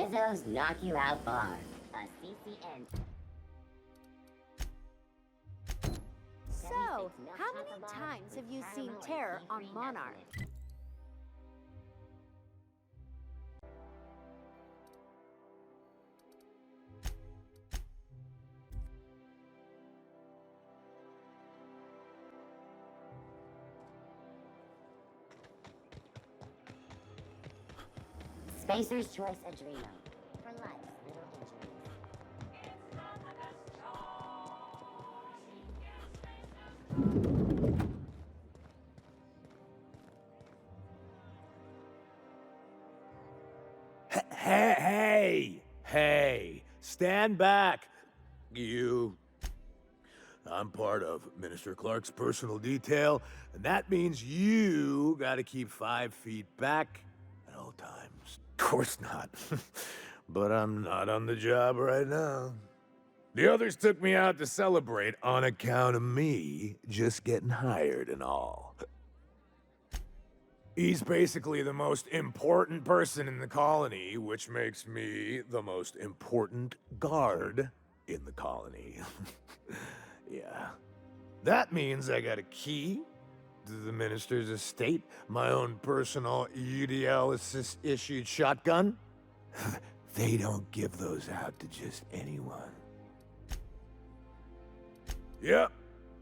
Rizzo's Knock You Out Bar, a CCN. So, how many times have you seen terror on Monarch? Spacer's Choice Adreno. For life's little injuries. Hey, stand back, you. I'm part of Minister Clarke's personal detail, and that means you gotta keep 5 feet back at all times. Of course not. But I'm not on the job right now. The others took me out to celebrate on account of me just getting hired and all. He's basically the most important person in the colony, which makes me the most important guard in the colony. Yeah. That means I got a key to the minister's estate, my own personal UDL-issued shotgun. They don't give those out to just anyone. Yep,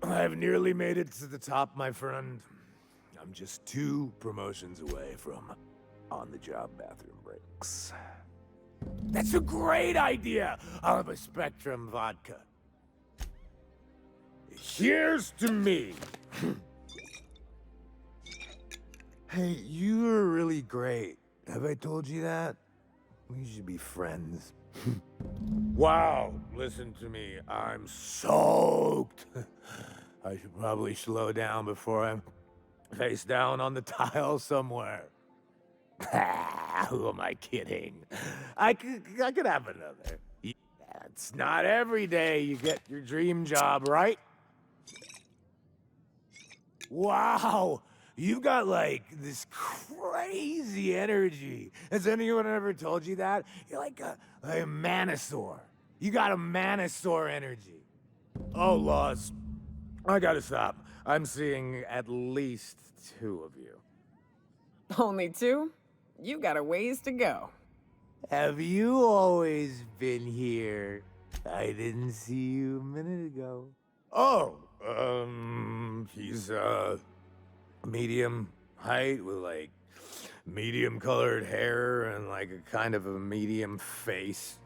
I've nearly made it to the top, my friend. I'm just 2 promotions away from on-the-job bathroom breaks. That's a great idea! I'll have a Spectrum vodka. Here's to me! Hey, you're really great. Have I told you that? We should be friends. Wow, listen to me. I'm soaked. I should probably slow down before I'm face down on the tile somewhere. Who am I kidding? I could have another. Yeah, it's not every day you get your dream job, right? Wow, you've got like this crazy energy. Has anyone ever told you that? You're like a Manosaur. You got a Manosaur energy. Oh, Laws. I gotta stop. I'm seeing at least 2 of you. Only 2? You got a ways to go. Have you always been here? I didn't see you a minute ago. Oh, he's, medium height with, like, medium colored hair and, like, a kind of a medium face.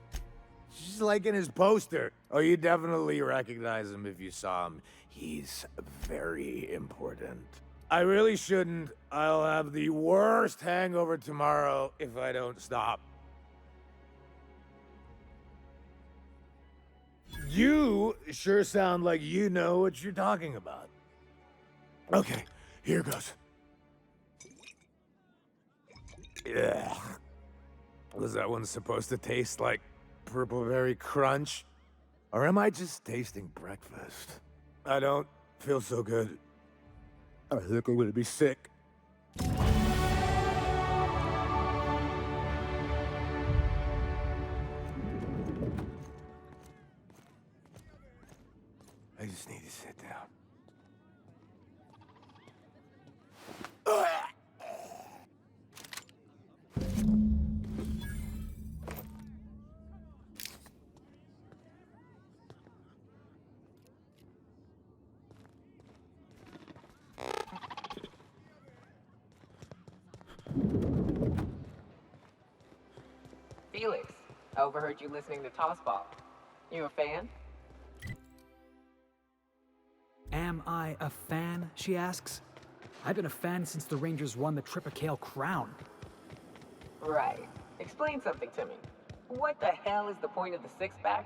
Just like in his poster. Oh, you definitely recognize him if you saw him. He's very important. I really shouldn't. I'll have the worst hangover tomorrow if I don't stop. You sure sound like you know what you're talking about. Okay, here goes. Yeah. Was that one supposed to taste like purple berry crunch? Or am I just tasting breakfast? I don't feel so good. I think I'm gonna be sick. I just need to sit down. Felix, I overheard you listening to Tossball. You a fan? Am I a fan, she asks. I've been a fan since the Rangers won the Tripicale Crown. Right. Explain something to me. What the hell is the point of the 6-pack?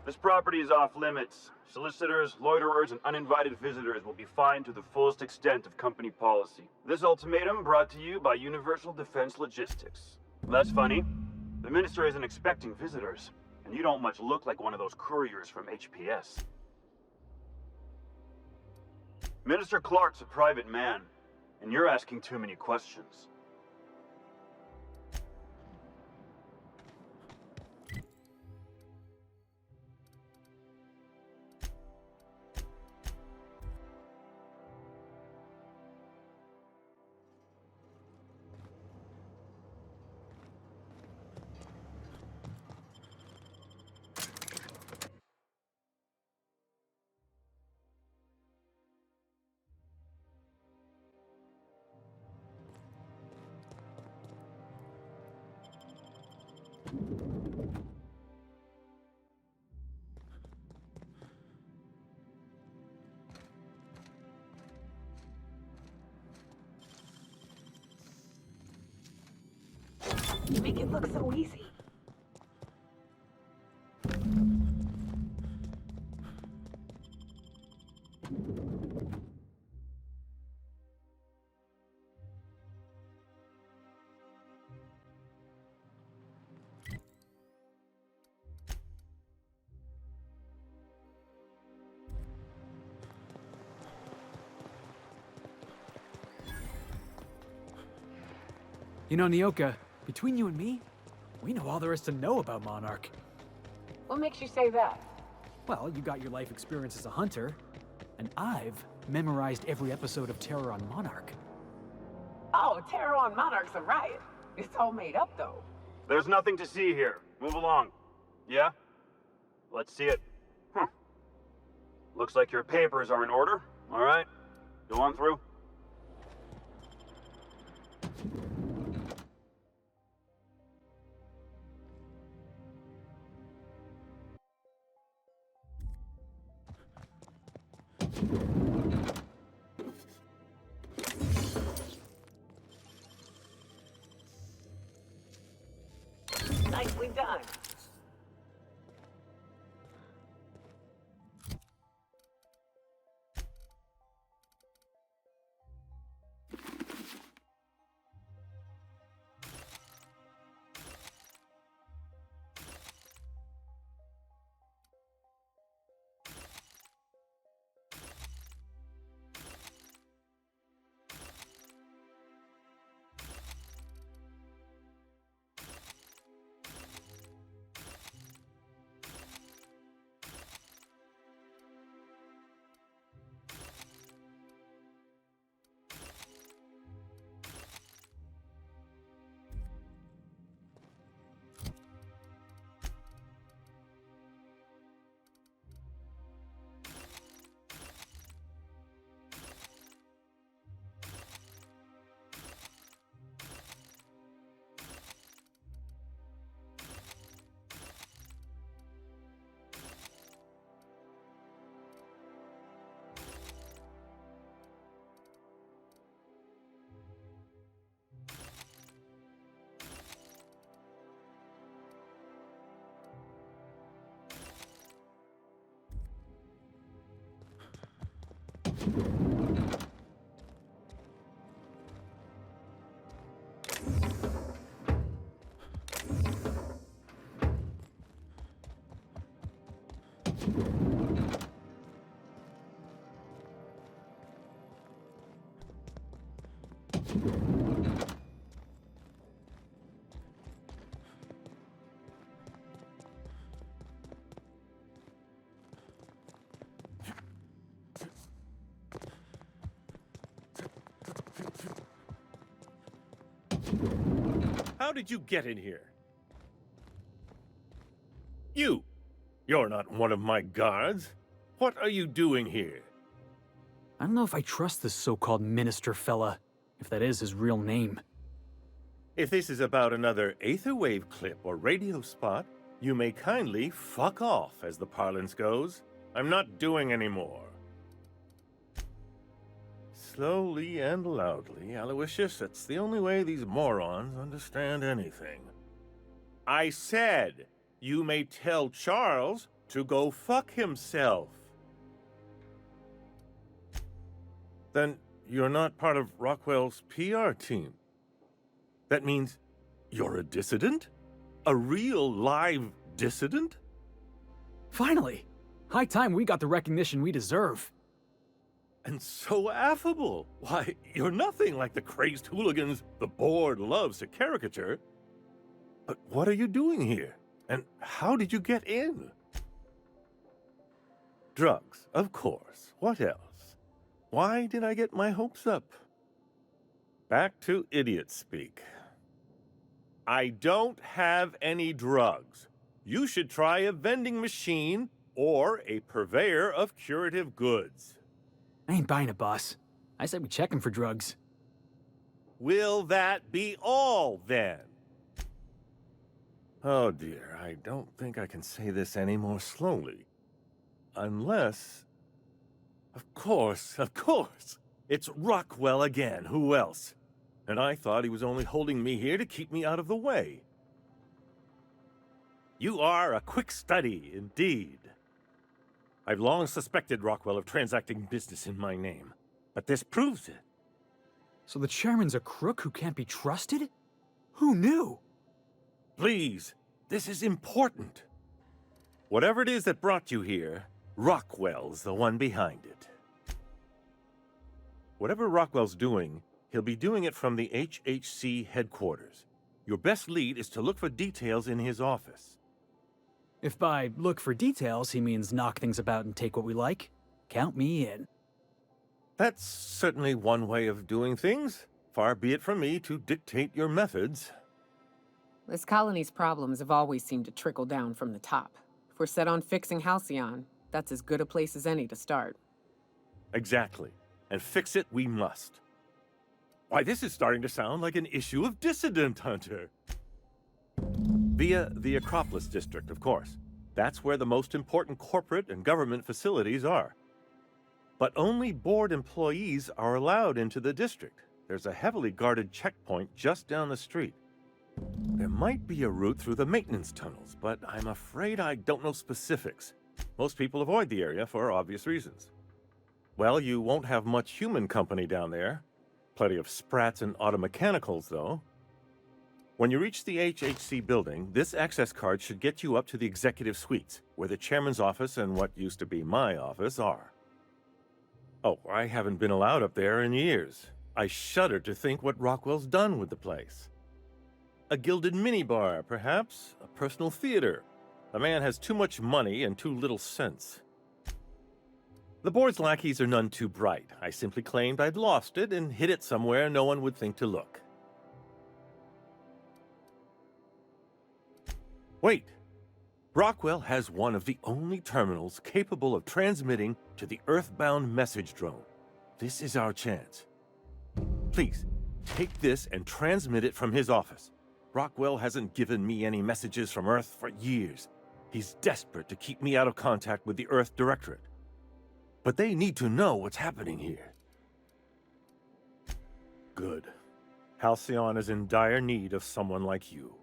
This property is off limits. Solicitors, loiterers, and uninvited visitors will be fined to the fullest extent of company policy. This ultimatum brought to you by Universal Defense Logistics. That's funny. The minister isn't expecting visitors, and you don't much look like one of those couriers from HPS. Minister Clarke's a private man, and you're asking too many questions. You make it look so easy. You know, Nyoka, between you and me, we know all there is to know about Monarch. What makes you say that? Well, you got your life experience as a hunter, and I've memorized every episode of Terror on Monarch. Oh, Terror on Monarch's a riot. It's all made up, though. There's nothing to see here. Move along. Yeah? Let's see it. Looks like your papers are in order. All right. Go on through. Nicely done. How did you get in here? You're not one of my guards. What are you doing here? I don't know if I trust this so-called minister fella, if that is his real name. If this is about another Aetherwave clip or radio spot, you may kindly fuck off, as the parlance goes. I'm not doing any more. Slowly and loudly, Aloysius, it's the only way these morons understand anything. I said, you may tell Charles to go fuck himself. Then you're not part of Rockwell's PR team. That means you're a dissident? A real live dissident? Finally! High time we got the recognition we deserve. And so affable. Why, you're nothing like the crazed hooligans the board loves to caricature. But what are you doing here? And how did you get in? Drugs, of course. What else? Why did I get my hopes up? Back to idiot speak. I don't have any drugs. You should try a vending machine or a purveyor of curative goods. I ain't buying it, boss. I said we check him for drugs. Will that be all, then? Oh dear, I don't think I can say this any more slowly. Unless... Of course. It's Rockwell again. Who else? and I thought he was only holding me here to keep me out of the way. You are a quick study, indeed. I've long suspected Rockwell of transacting business in my name, but this proves it. So the chairman's a crook who can't be trusted? Who knew? Please, this is important. Whatever it is that brought you here, Rockwell's the one behind it. Whatever Rockwell's doing, he'll be doing it from the HHC headquarters. Your best lead is to look for details in his office. If by look for details he means knock things about and take what we like, count me in. That's certainly one way of doing things. Far be it from me to dictate your methods. This colony's problems have always seemed to trickle down from the top. If we're set on fixing Halcyon, that's as good a place as any to start. Exactly. And fix it we must. Why, this is starting to sound like an issue of Dissident Hunter. Via the Acropolis District, of course. That's where the most important corporate and government facilities are. But only board employees are allowed into the district. There's a heavily guarded checkpoint just down the street. There might be a route through the maintenance tunnels, but I'm afraid I don't know specifics. Most people avoid the area for obvious reasons. Well, you won't have much human company down there. Plenty of sprats and automechanicals, though. When you reach the HHC building, this access card should get you up to the executive suites, where the chairman's office and what used to be my office are. Oh, I haven't been allowed up there in years. I shudder to think what Rockwell's done with the place. A gilded minibar, perhaps? A personal theater. The man has too much money and too little sense. The board's lackeys are none too bright. I simply claimed I'd lost it and hid it somewhere no one would think to look. Wait. Rockwell has one of the only terminals capable of transmitting to the Earthbound message drone. This is our chance. Please, take this and transmit it from his office. Rockwell hasn't given me any messages from Earth for years. He's desperate to keep me out of contact with the Earth Directorate. But they need to know what's happening here. Good. Halcyon is in dire need of someone like you.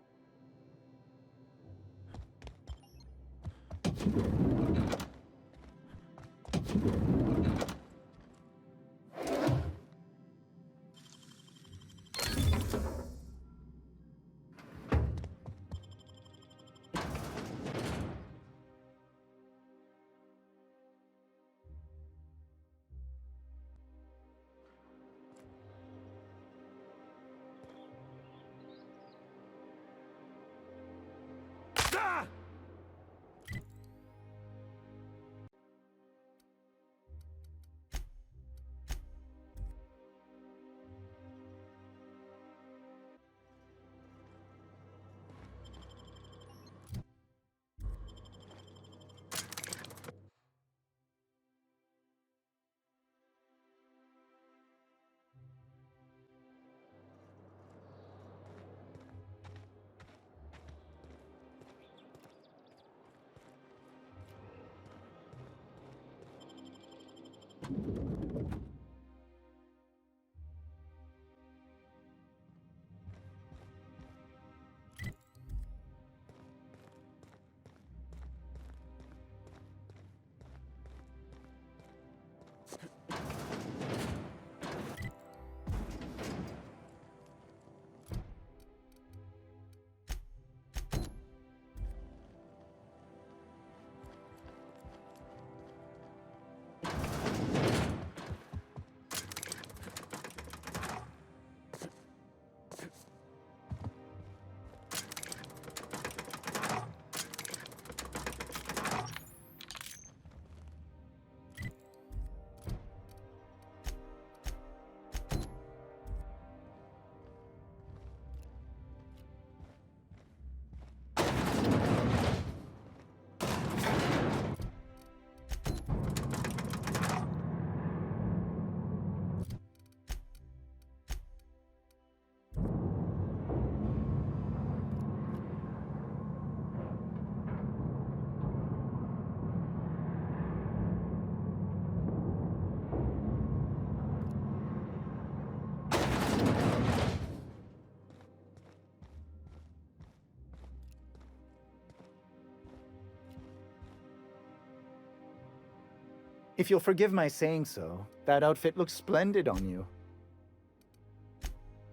If you'll forgive my saying so, that outfit looks splendid on you.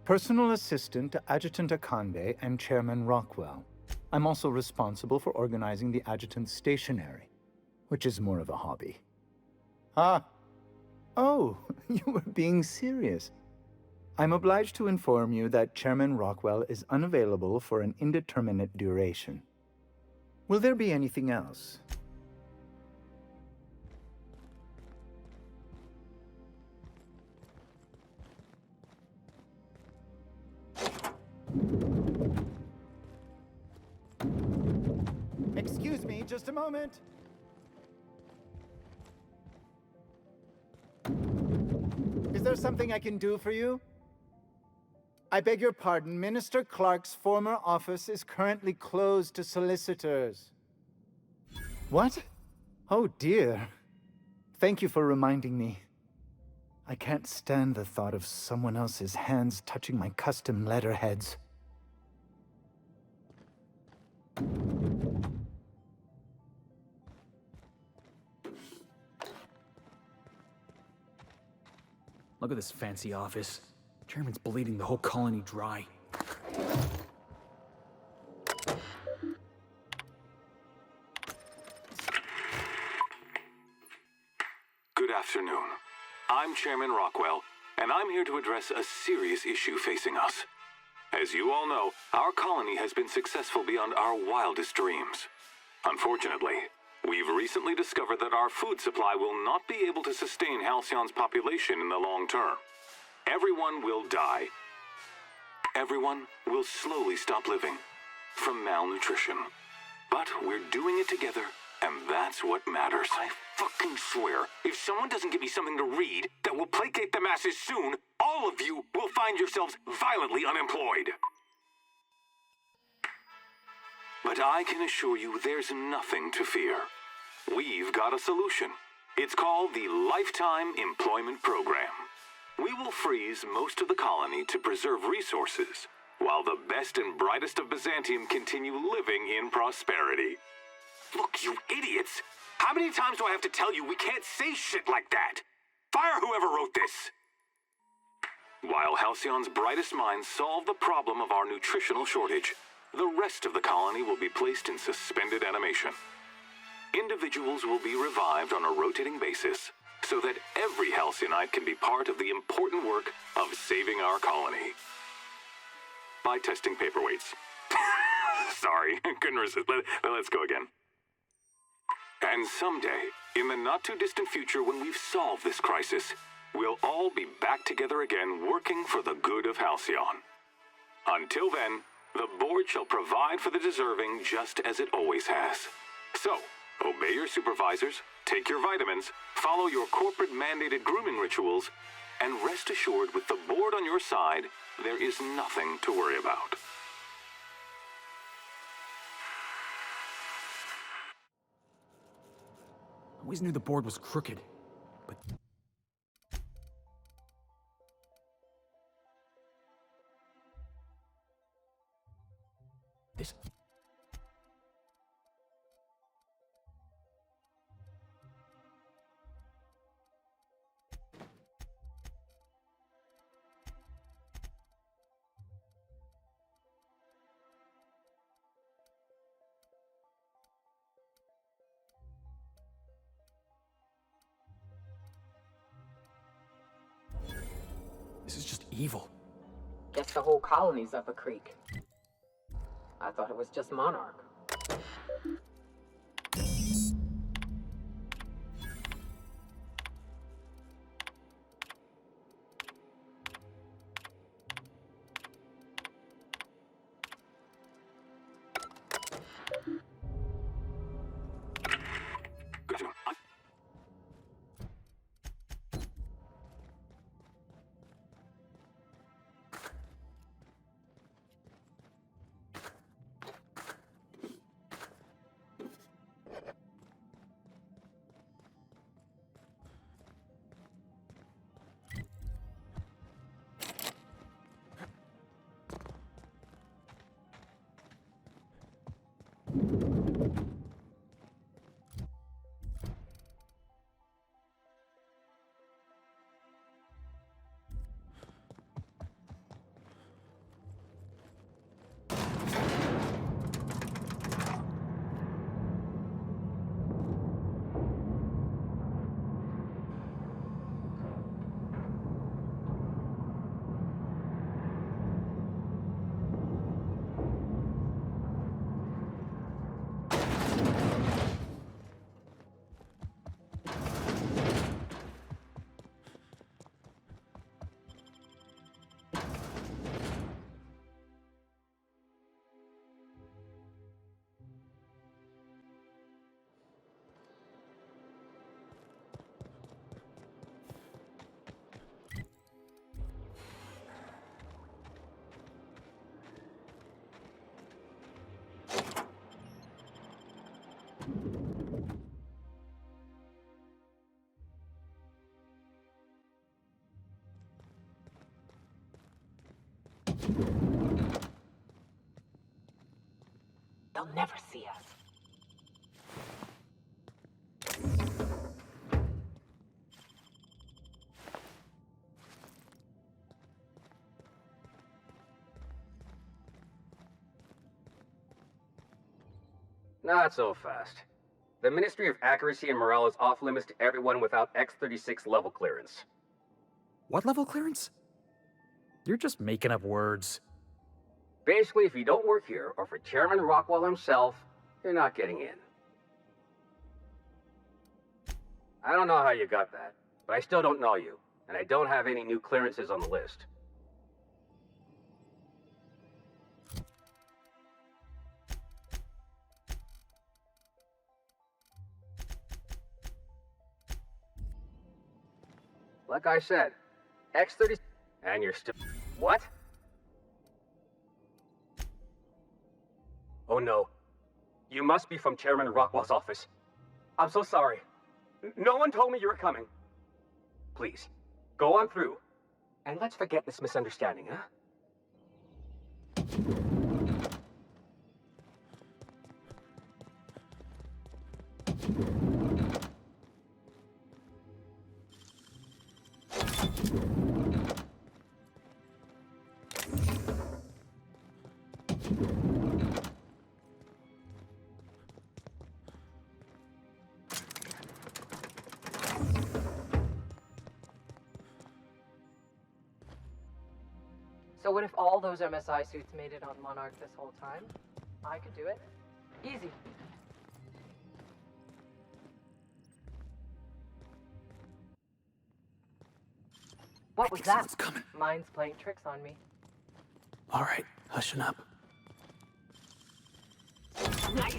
Personal assistant to Adjutant Akande and Chairman Rockwell. I'm also responsible for organizing the adjutant's stationery, which is more of a hobby. Ah. Oh, you were being serious. I'm obliged to inform you that Chairman Rockwell is unavailable for an indeterminate duration. Will there be anything else? Excuse me, just a moment. Is there something I can do for you? I beg your pardon, Minister Clarke's former office is currently closed to solicitors. What? Oh dear. Thank you for reminding me. I can't stand the thought of someone else's hands touching my custom letterheads. Look at this fancy office. Chairman's bleeding the whole colony dry. Good afternoon. I'm Chairman Rockwell, and I'm here to address a serious issue facing us. As you all know, our colony has been successful beyond our wildest dreams. Unfortunately, we've recently discovered that our food supply will not be able to sustain Halcyon's population in the long term. Everyone will die. Everyone will slowly stop living from malnutrition. But we're doing it together, and that's what matters. I fucking swear, if someone doesn't give me something to read that will placate the masses soon, all of you will find yourselves violently unemployed. But I can assure you there's nothing to fear. We've got a solution. It's called the Lifetime Employment Program. We will freeze most of the colony to preserve resources, while the best and brightest of Byzantium continue living in prosperity. Look, you idiots! How many times do I have to tell you we can't say shit like that? Fire whoever wrote this! While Halcyon's brightest minds solve the problem of our nutritional shortage, the rest of the colony will be placed in suspended animation. Individuals will be revived on a rotating basis, so that every Halcyonite can be part of the important work of saving our colony. By testing paperweights. Sorry, couldn't resist. Let's go again. And someday, in the not-too-distant future when we've solved this crisis, we'll all be back together again working for the good of Halcyon. Until then, the board shall provide for the deserving just as it always has. So, obey your supervisors, take your vitamins, follow your corporate-mandated grooming rituals, and rest assured with the board on your side, there is nothing to worry about. I always knew the board was crooked, but... This... This is just evil. Guess the whole colony's up a creek. I thought it was just Monarch. They'll never see us. Not so fast. The Ministry of Accuracy and Morale is off limits to everyone without X-36 level clearance. What level clearance? You're just making up words. Basically, if you don't work here, or for Chairman Rockwell himself, you're not getting in. I don't know how you got that, but I still don't know you, and I don't have any new clearances on the list. Like I said, X-30... And you're still... What? Oh no. You must be from Chairman Rockwell's office. I'm so sorry. No one told me you were coming. Please, go on through. And let's forget this misunderstanding, huh? So what if all those MSI suits made it on Monarch this whole time? I could do it. Easy. What was that? Someone's coming. Mine's playing tricks on me. All right, hushing up. Nice.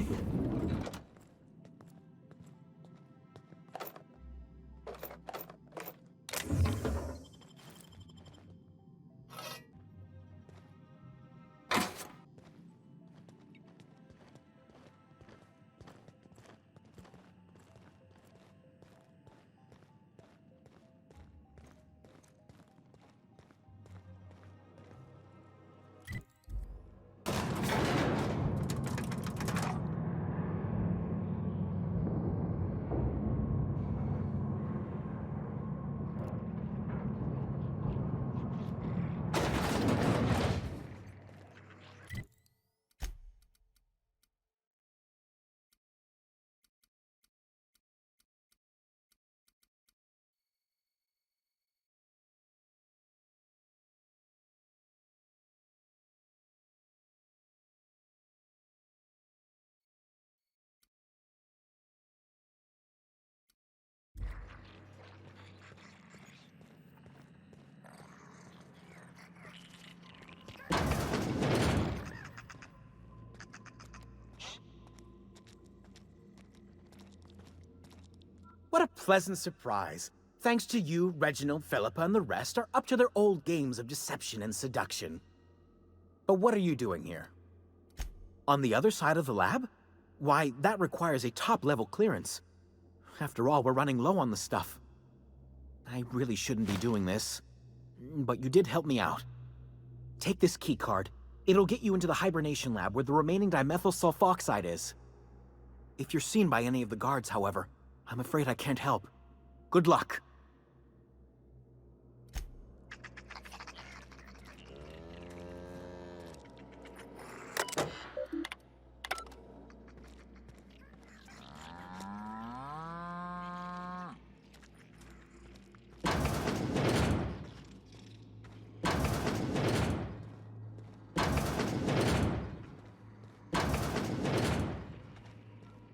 What a pleasant surprise. Thanks to you, Reginald, Philippa, and the rest are up to their old games of deception and seduction. But what are you doing here? On the other side of the lab? Why, that requires a top-level clearance. After all, we're running low on the stuff. I really shouldn't be doing this. But you did help me out. Take this key card. It'll get you into the hibernation lab where the remaining dimethyl sulfoxide is. If you're seen by any of the guards, however, I'm afraid I can't help. Good luck.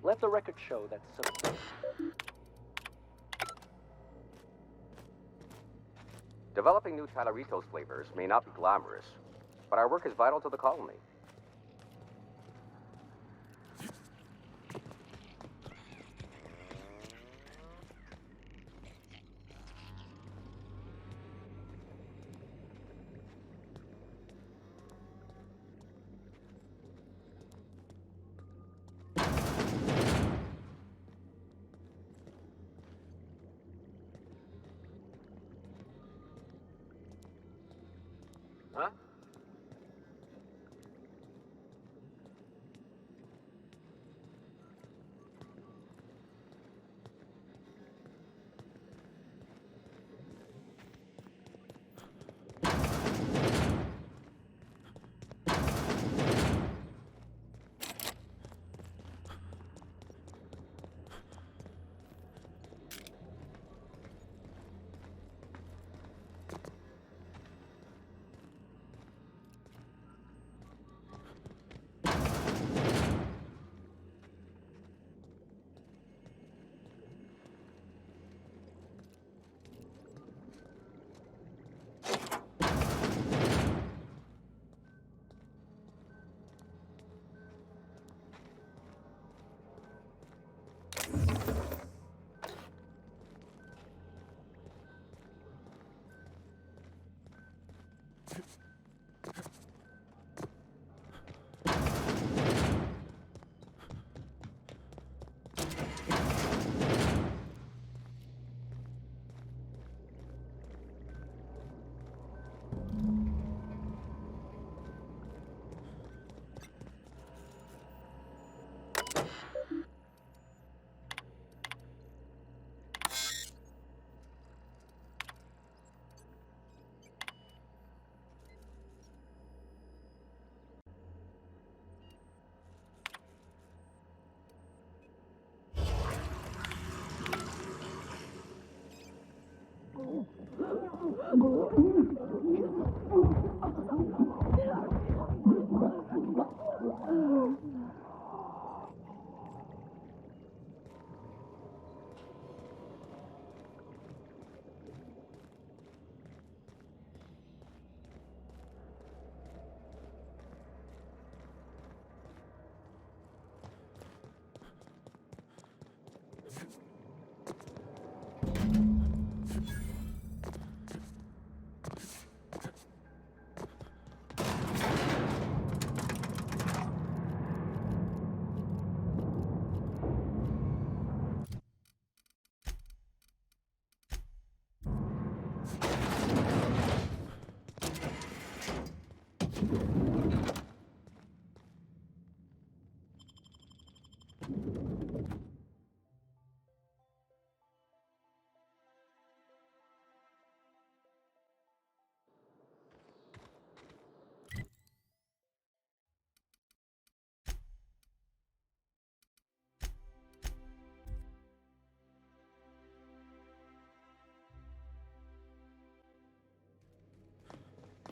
Let the record show that some... Developing new Tyleritos flavors may not be glamorous, but our work is vital to the colony. Huh?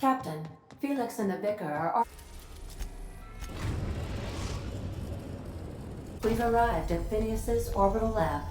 Captain, Felix and the Vicar are... We've arrived at Phineas's orbital lab.